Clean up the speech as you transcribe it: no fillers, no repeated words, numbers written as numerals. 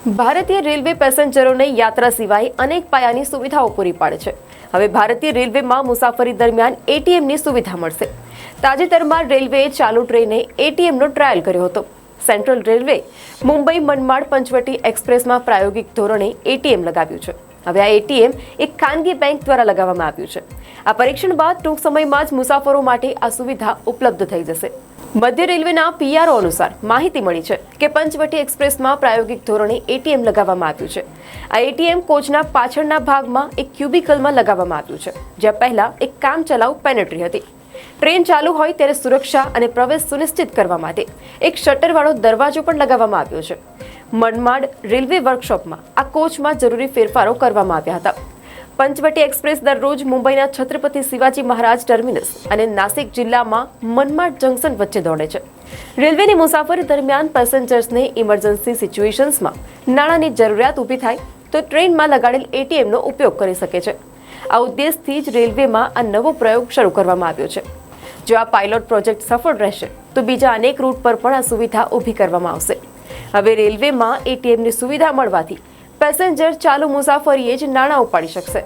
ભારતીય રેલવે પેસેન્જરોને યાત્રા સિવાય અનેક પાયાની સુવિધાઓ પૂરી પાડે છે. હવે ભારતીય રેલવેમાં મુસાફરી દરમિયાન એટીએમની સુવિધા મળશે. તાજેતરમાં રેલવેએ ચાલુ ટ્રેને એટીએમનો ટ્રાયલ કર્યો હતો. સેન્ટ્રલ રેલવે મુંબઈ મનમાડ પંચવટી એક્સપ્રેસમાં પ્રાયોગિક ધોરણે એટીએમ લગાવ્યું છે. હવે આ એટીએમ એક ખાનગી બેંક દ્વારા લગાવવામાં આવ્યું છે. આ પરીક્ષણ બાદ ટૂંક સમયમાં જ મુસાફરો માટે આ સુવિધા ઉપલબ્ધ થઈ જશે. મધ્ય રેલવેના પીઆરઓ અનુસાર માહિતી મળી છે કે પંચવટી એક્સપ્રેસમાં પ્રાયોગિક ધોરણે એટીએમ લગાવવામાં આવ્યું છે. આ એટીએમ કોચના પાછળના ભાગમાં એક ક્યુબિકલમાં લગાવવામાં આવ્યું છે, જ્યાં પહેલા એક કામચલાઉ પેનેટ્રી હતી. ટ્રેન ચાલુ હોય ત્યારે સુરક્ષા અને પ્રવેશ સુનિશ્ચિત કરવા માટે એક શટરવાળો દરવાજો પણ લગાવવામાં આવ્યો છે. મનમાડ રેલવે વર્કશોપમાં આ કોચમાં જરૂરી ફેરફારો કરવામાં આવ્યા હતા. પંચવટી એક્સપ્રેસ દરરોજ મુંબઈના છત્રપતિ શિવાજી મહારાજ ટર્મિનસ અને નાસિક જિલ્લામાં મનમાડ જંકશન વચ્ચે દોડે છે. રેલવેની મુસાફરી દરમિયાન પેસેન્જર્સને ઇમરજન્સી સિચ્યુએશન્સમાં નાણાંની જરૂરિયાત ઊભી થાય તો ટ્રેનમાં લગાડેલ એટીએમનો ઉપયોગ કરી શકે છે. આ ઉદ્દેશથી જ રેલવેમાં આ નવો પ્રયોગ શરૂ કરવામાં આવ્યો છે. જો આ પાયલોટ પ્રોજેક્ટ સફળ રહેશે તો બીજા અનેક રૂટ પર પણ આ સુવિધા ઊભી કરવામાં આવશે. હવે રેલવેમાં એટીએમની સુવિધા મળવાથી પેસેન્જર ચાલુ મુસાફરીએ જ નાણાં ઉપાડી શકશે.